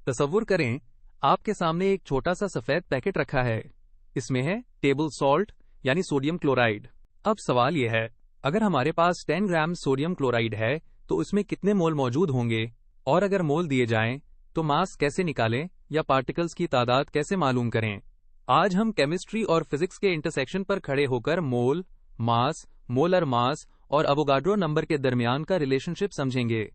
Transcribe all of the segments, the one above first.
तसव्वुर करें, आपके सामने एक छोटा सा सफेद पैकेट रखा है। इसमें है टेबल सॉल्ट यानी सोडियम क्लोराइड। अब सवाल यह है, अगर हमारे पास 10 ग्राम सोडियम क्लोराइड है तो उसमें कितने मोल मौजूद होंगे, और अगर मोल दिए जाएं तो मास कैसे निकालें या पार्टिकल्स की तादाद कैसे मालूम करें। आज हम केमिस्ट्री और फिजिक्स के इंटरसेक्शन पर खड़े होकर मोल, मास, मोलर मास और अवोगाड्रो नंबर के दरमियान का रिलेशनशिप समझेंगे।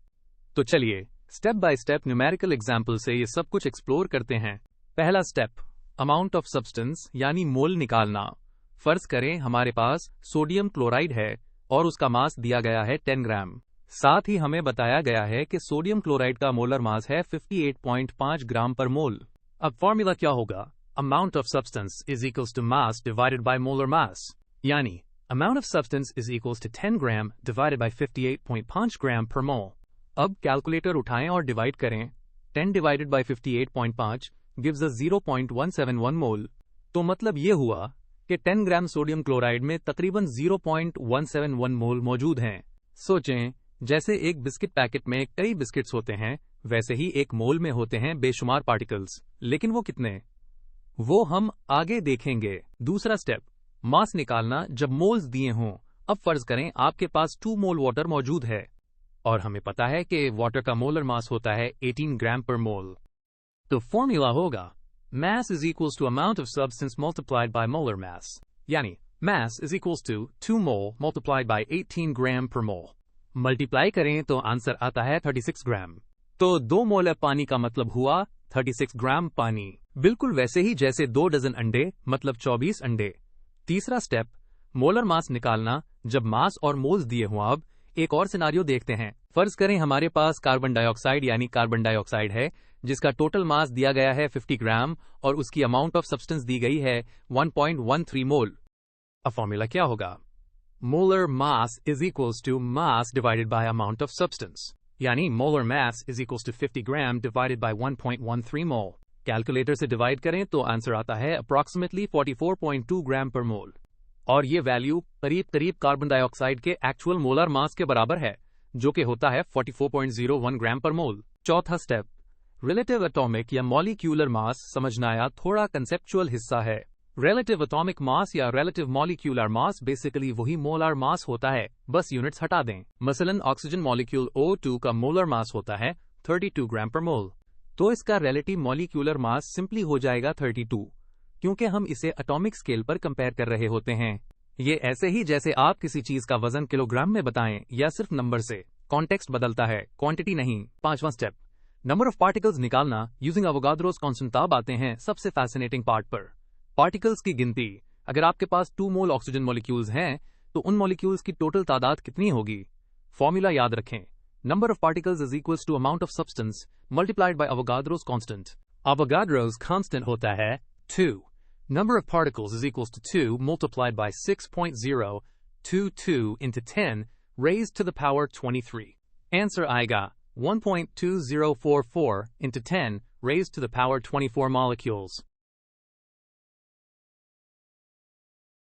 तो चलिए step by step numerical example से ये सब कुछ एक्सप्लोर करते हैं। पहला स्टेप, अमाउंट ऑफ सब्सटेंस यानी मोल निकालना। फर्ज करें हमारे पास सोडियम क्लोराइड है और उसका मास दिया गया है 10 ग्राम। साथ ही हमें बताया गया है कि सोडियम क्लोराइड का मोलर मास है 58.5 ग्राम पर मोल। अब फॉर्मूला क्या होगा? Amount of substance is equals to mass divided by molar mass, यानी amount of substance is equals to 10 gram divided by 58.5 gram per mole. अब calculator उठाएं और divide करें। 10 divided by 58.5 gives us 0.171 mole. तो मतलब ये हुआ कि 10 ग्राम सोडियम क्लोराइड में तकरीबन 0.171 मोल मौजूद हैं। सोचें, जैसे एक बिस्किट पैकेट में कई बिस्किट्स होते हैं, वैसे ही एक मोल में होते हैं बेशुमार पार्टिकल्स। लेकिन वो कितने, वो हम आगे देखेंगे। दूसरा स्टेप, मास निकालना जब मोल्स दिए हों। अब फर्ज करें आपके पास 2 मोल वाटर मौजूद है और हमें पता है कि वाटर का मोलर मास होता है 18 ग्राम पर मोल। तो फॉर्मूला होगा mass is equals to amount of substance multiplied by molar mass, यानी mass is equals to 2 mole multiplied by 18 gram per mole। Multiply करें तो आंसर आता है 36 ग्राम। तो 2 मोल पानी का मतलब हुआ 36 ग्राम पानी, बिल्कुल वैसे ही जैसे 2 डजन अंडे मतलब 24 अंडे। तीसरा स्टेप, मोलर मास निकालना जब मास और मोल्स दिए हों। अब एक और सिनारियो देखते हैं। फर्ज करें हमारे पास कार्बन डाइऑक्साइड यानी कार्बन डाइऑक्साइड है जिसका टोटल मास दिया गया है 50 ग्राम और उसकी अमाउंट ऑफ सब्सटेंस दी गई है 1.13 मोल। अब फॉर्मूला क्या होगा? Molar mass is equals to mass divided by amount of substance, यानी molar mass is equals to 50 gram divided by 1.13 mole. Calculator से डिवाइड करें तो आंसर आता है अप्रॉक्सीमेटली 44.2 ग्राम पर मोल। और ये वैल्यू करीब करीब कार्बन डाइऑक्साइड के एक्चुअल मोलर मास के बराबर है, जो कि होता है 44.01 ग्राम पर मोल। चौथा स्टेप, रिलेटिव एटॉमिक या मॉलिक्यूलर मास समझना आया थोड़ा कंसेप्चुअल हिस्सा है। रिलेटिव एटॉमिक मास या रिलेटिव मॉलिक्यूलर मास बेसिकली वही मोलर मास होता है, बस यूनिट्स हटा दें। मसलन ऑक्सीजन मॉलिक्यूल O2 का मोलर मास होता है 32 ग्राम पर मोल, तो इसका रिलेटिव मॉलिक्यूलर मास सिंपली हो जाएगा 32, क्योंकि हम इसे एटॉमिक स्केल पर कंपेयर कर रहे होते हैं। ये ऐसे ही जैसे आप किसी चीज का वजन किलोग्राम में बताएं या सिर्फ नंबर से। कॉन्टेक्स्ट बदलता है, क्वांटिटी नहीं। पांचवां स्टेप, नंबर ऑफ पार्टिकल्स निकालना यूजिंग अवोगाड्रोस कांस्टेंट। अब आते हैं सबसे फैसिनेटिंग पार्ट पर, पार्टिकल्स की गिनती। अगर आपके पास 2 मोल ऑक्सीजन मॉलिक्यूल्स हैं तो उन मॉलिक्यूल्स की टोटल तादाद कितनी होगी? फॉर्मूला याद रखें, number of particles is equals to amount of substance multiplied by Avogadro's constant. Avogadro's constant होता है 2। Number of particles is equals to 2 multiplied by 6.022 into 10 raised to the power 23. Answer आएगा 1.2044 into 10 raised to the power 24 molecules.